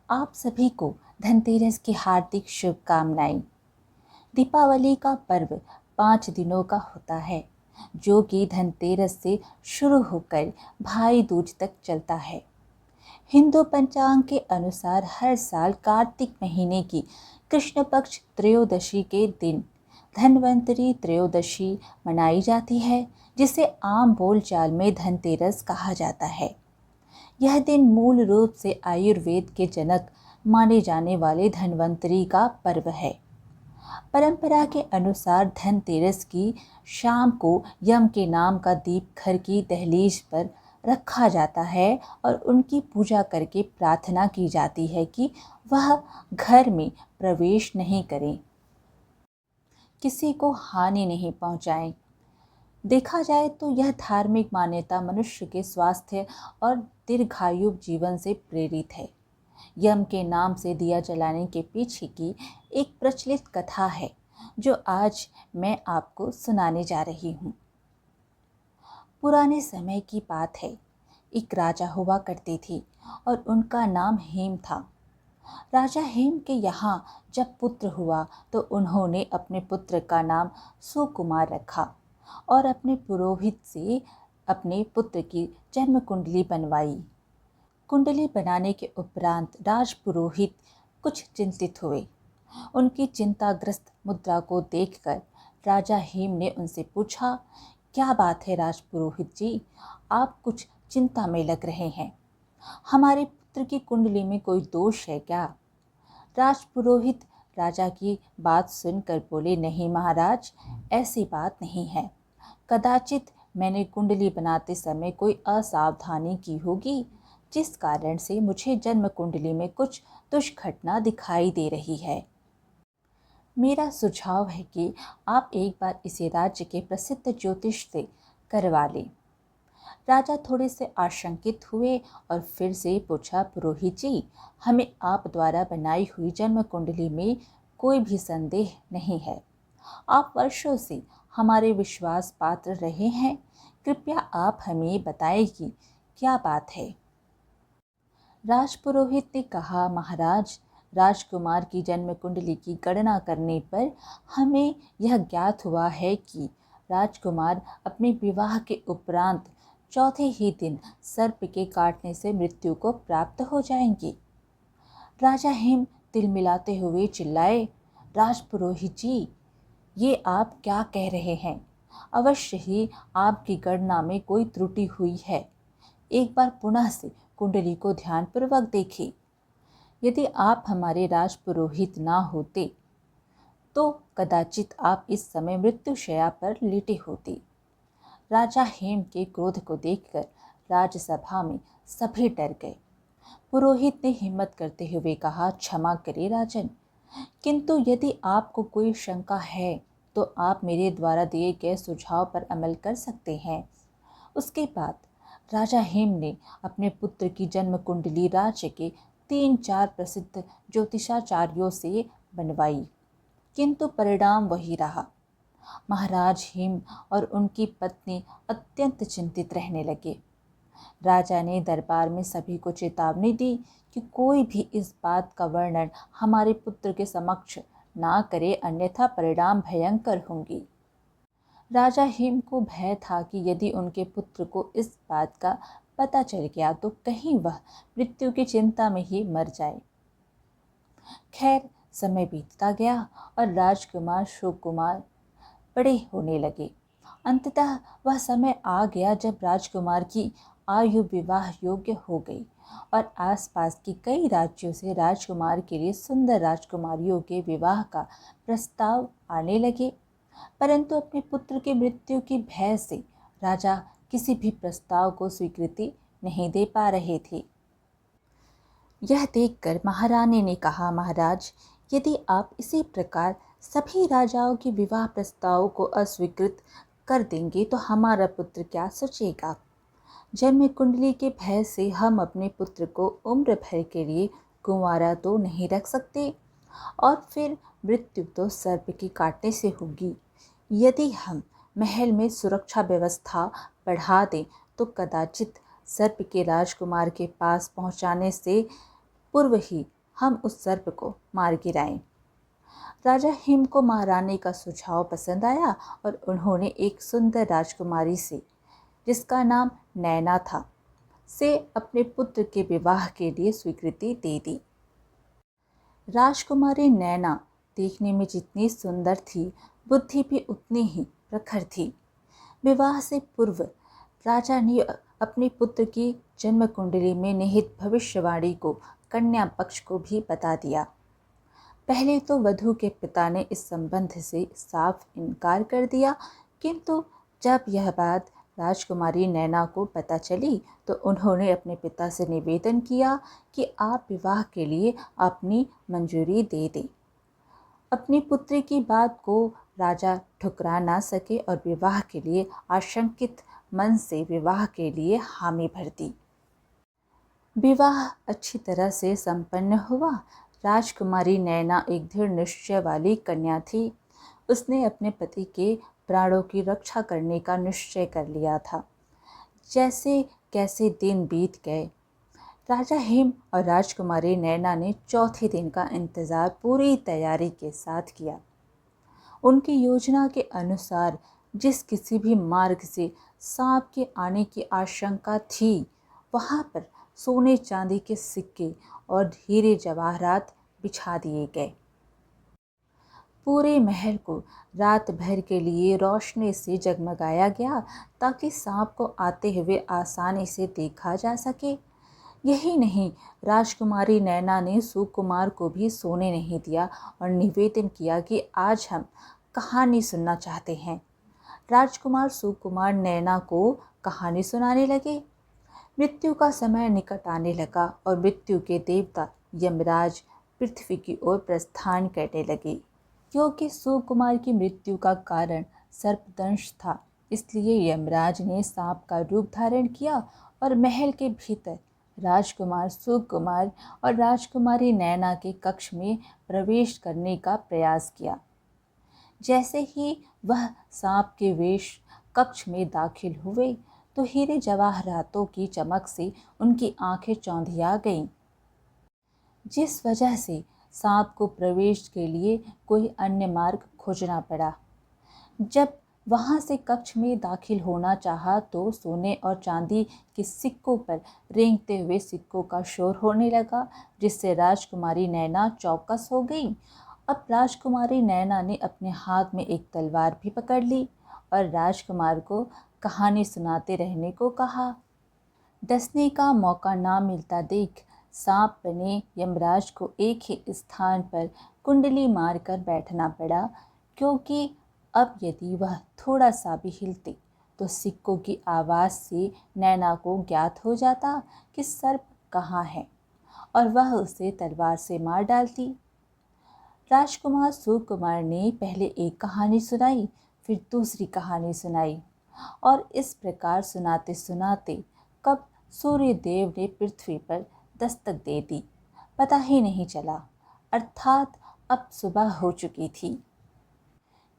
आप सभी को धनतेरस की हार्दिक शुभकामनाएं। दीपावली का पर्व 5 दिनों का होता है, जो कि धनतेरस से शुरू होकर भाई दूज तक चलता है। हिंदू पंचांग के अनुसार हर साल कार्तिक महीने की कृष्ण पक्ष त्रयोदशी के दिन धन्वंतरी त्रयोदशी मनाई जाती है, जिसे आम बोलचाल में धनतेरस कहा जाता है। यह दिन मूल रूप से आयुर्वेद के जनक माने जाने वाले धन्वंतरी का पर्व है। परंपरा के अनुसार धनतेरस की शाम को यम के नाम का दीप घर की दहलीज पर रखा जाता है और उनकी पूजा करके प्रार्थना की जाती है कि वह घर में प्रवेश नहीं करें, किसी को हानि नहीं पहुंचाएं। देखा जाए तो यह धार्मिक मान्यता मनुष्य के स्वास्थ्य और दीर्घायु जीवन से प्रेरित है। यम के नाम से दिया जलाने के पीछे की एक प्रचलित कथा है, जो आज मैं आपको सुनाने जा रही हूँ। पुराने समय की बात है। एक राजा हुआ करती थी और उनका नाम हेम था। राजा हेम के यहाँ जब पुत्र हुआ तो उन्होंने अपने पुत्र का नाम सुकुमार रखा और अपने पुरोहित से अपने पुत्र की जन्म कुंडली बनवाई। कुंडली बनाने के उपरांत राजपुरोहित कुछ चिंतित हुए। उनकी चिंताग्रस्त मुद्रा को देखकर राजा हेम ने उनसे पूछा, क्या बात है राजपुरोहित जी, आप कुछ चिंता में लग रहे हैं? हमारे पुत्र की कुंडली में कोई दोष है क्या? राजपुरोहित राजा की बात सुनकर बोले, नहीं महाराज, ऐसी बात नहीं है। कदाचित मैंने कुंडली बनाते समय कोई असावधानी की होगी, जिस कारण से मुझे जन्म कुंडली में कुछ दुष्घटना दिखाई दे रही है। मेरा सुझाव है कि आप एक बार इसे राज्य के प्रसिद्ध ज्योतिष से करवा लें। राजा थोड़े से आशंकित हुए और फिर से पूछा, पुरोहित जी, हमें आप द्वारा बनाई हुई जन्म कुंडली में कोई भी संदेह नहीं है। आप वर्षों से हमारे विश्वास पात्र रहे हैं, कृपया आप हमें बताएं कि क्या बात है। राजपुरोहित ने कहा, महाराज, राजकुमार की जन्म कुंडली की गणना करने पर हमें यह ज्ञात हुआ है कि राजकुमार अपने विवाह के उपरांत चौथे ही दिन सर्प के काटने से मृत्यु को प्राप्त हो जाएंगे। राजा हेम तिलमिलाते हुए चिल्लाए, राजपुरोहित जी, ये आप क्या कह रहे हैं? अवश्य ही आपकी गणना में कोई त्रुटि हुई है। एक बार पुनः से कुंडली को ध्यानपूर्वक देखें। यदि आप हमारे राजपुरोहित ना होते तो कदाचित आप इस समय मृत्युशैया पर लेटे होते। राजा हेम के क्रोध को देखकर राजसभा में सभी डर गए। पुरोहित ने हिम्मत करते हुए कहा, क्षमा करें राजन, किंतु यदि आपको कोई शंका है तो आप मेरे द्वारा दिए गए सुझाव पर अमल कर सकते हैं। उसके बाद राजा हेम ने अपने पुत्र की जन्म कुंडली राज्य के 3-4 प्रसिद्ध ज्योतिषाचार्यों से बनवाई, किंतु परिणाम वही रहा। महाराज हेम और उनकी पत्नी अत्यंत चिंतित रहने लगे। राजा ने दरबार में सभी को चेतावनी दी कि कोई भी इस बात का वर्णन हमारे पुत्र के समक्ष ना करे, अन्यथा परिणाम भयंकर होंगे। राजा हेम को भय था कि यदि उनके पुत्र को इस बात का पता चल गया तो कहीं वह मृत्यु की चिंता में ही मर जाए। खैर, समय बीतता गया और राजकुमार सुकुमार बड़े होने लगे। अंततः वह समय आ गया जब राजकुमार की आयु विवाह योग्य हो गई और आसपास के कई राज्यों से राजकुमार के लिए सुंदर राजकुमारियों के विवाह का प्रस्ताव आने लगे। परंतु अपने पुत्र की मृत्यु की भय से राजा किसी भी प्रस्ताव को स्वीकृति नहीं दे पा रहे थे। यह देखकर महारानी ने कहा, महाराज, यदि आप इसी प्रकार सभी राजाओं के विवाह प्रस्ताव को अस्वीकृत कर देंगे तो हमारा पुत्र क्या सोचेगा? जन्म कुंडली के भय से हम अपने पुत्र को उम्र भर के लिए कुंवारा तो नहीं रख सकते, और फिर मृत्यु तो सर्प के काटने से होगी। यदि हम महल में सुरक्षा व्यवस्था बढ़ा दें तो कदाचित सर्प के राजकुमार के पास पहुंचाने से पूर्व ही हम उस सर्प को मार गिराएं। राजा हिम को महारानी का सुझाव पसंद आया और उन्होंने एक सुंदर राजकुमारी से, जिसका नाम नैना था, से अपने पुत्र के विवाह के लिए स्वीकृति दे दी। राजकुमारी नैना देखने में जितनी सुंदर थी, बुद्धि भी उतनी ही प्रखर थी। विवाह से पूर्व राजा ने अपने पुत्र की जन्म कुंडली में निहित भविष्यवाणी को कन्या पक्ष को भी बता दिया। पहले तो वधू के पिता ने इस संबंध से साफ इनकार कर दिया, किंतु जब यह बात राजकुमारी नैना को पता चली तो उन्होंने अपने पिता से निवेदन किया कि आप विवाह के लिए अपनी मंजूरी दे दें। अपनी पुत्री की बात को राजा ठुकरा ना सके और विवाह के लिए आशंकित मन से विवाह के लिए हामी भर दी। विवाह अच्छी तरह से संपन्न हुआ। राजकुमारी नैना एक दृढ़ निश्चय वाली कन्या थी। उसने अपने पति के प्राणों की रक्षा करने का निश्चय कर लिया था। जैसे कैसे दिन बीत गए। राजा हिम और राजकुमारी नैना ने चौथे दिन का इंतज़ार पूरी तैयारी के साथ किया। उनकी योजना के अनुसार जिस किसी भी मार्ग से सांप के आने की आशंका थी, वहाँ पर सोने चांदी के सिक्के और हीरे जवाहरात बिछा दिए गए। पूरे महल को रात भर के लिए रोशनी से जगमगाया गया ताकि सांप को आते हुए आसानी से देखा जा सके। यही नहीं, राजकुमारी नैना ने सुकुमार को भी सोने नहीं दिया और निवेदन किया कि आज हम कहानी सुनना चाहते हैं। राजकुमार सुकुमार नैना को कहानी सुनाने लगे। मृत्यु का समय निकट आने लगा और मृत्यु के देवता यमराज पृथ्वी की ओर प्रस्थान करने लगे। क्योंकि सुकुमार की मृत्यु का कारण सर्पदंश था, इसलिए यमराज ने सांप का रूप धारण किया और महल के भीतर राजकुमार सुकुमार और राजकुमारी नैना के कक्ष में प्रवेश करने का प्रयास किया। जैसे ही वह सांप के वेश कक्ष में दाखिल हुए तो हीरे जवाहरातों की चमक से उनकी आंखें चौंधिया गईं, जिस वजह से सांप को प्रवेश के लिए कोई अन्य मार्ग खोजना पड़ा। जब वहां से कक्ष में दाखिल होना चाहा तो सोने और चांदी के सिक्कों पर रेंगते हुए सिक्कों का शोर होने लगा, जिससे राजकुमारी नैना चौकस हो गई। अब राजकुमारी नैना ने अपने हाथ में एक तलवार भी पकड़ ली और राजकुमार को कहानी सुनाते रहने को कहा। डसने का मौका ना मिलता देख सांप बने यमराज को एक ही स्थान पर कुंडली मारकर बैठना पड़ा, क्योंकि अब यदि वह थोड़ा सा भी हिलते तो सिक्कों की आवाज़ से नैना को ज्ञात हो जाता कि सर्प कहाँ है और वह उसे तलवार से मार डालती। राजकुमार सुकुमार ने पहले एक कहानी सुनाई, फिर दूसरी कहानी सुनाई और इस प्रकार सुनाते सुनाते कब सूर्य देव ने पृथ्वी पर दस्तक दे दी, पता ही नहीं चला। अर्थात अब सुबह हो चुकी थी,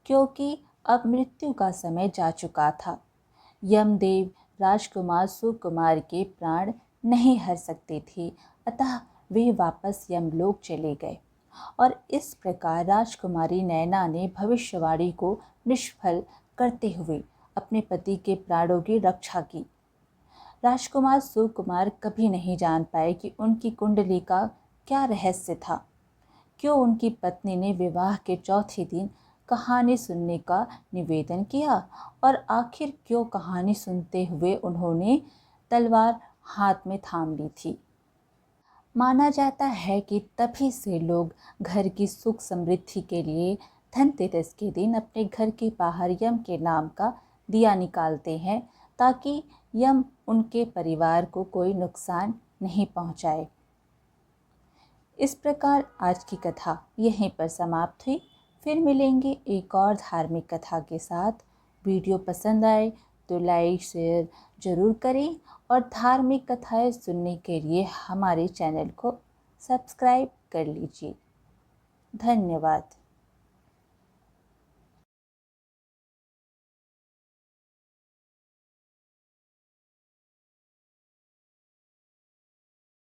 क्योंकि अब मृत्यु का समय जा चुका था। यमदेव राजकुमार सुकुमार के प्राण नहीं हर सकते थे, अतः वे वापस यमलोक चले गए और इस प्रकार राजकुमारी नैना ने भविष्यवाणी को निष्फल करते हुए अपने पति के प्राणों की रक्षा की। राजकुमार सुकुमार कभी नहीं जान पाए कि उनकी कुंडली का क्या रहस्य था, क्यों उनकी पत्नी ने विवाह के चौथे दिन कहानी सुनने का निवेदन किया और आखिर क्यों कहानी सुनते हुए उन्होंने तलवार हाथ में थाम ली थी। माना जाता है कि तभी से लोग घर की सुख समृद्धि के लिए धनतेरस के दिन अपने घर के बाहर यम के नाम का दिया निकालते हैं, ताकि यम उनके परिवार को कोई नुकसान नहीं पहुंचाए। इस प्रकार आज की कथा यहीं पर समाप्त हुई। फिर मिलेंगे एक और धार्मिक कथा के साथ। वीडियो पसंद आए तो लाइक शेयर ज़रूर करें और धार्मिक कथाएं सुनने के लिए हमारे चैनल को सब्सक्राइब कर लीजिए। धन्यवाद।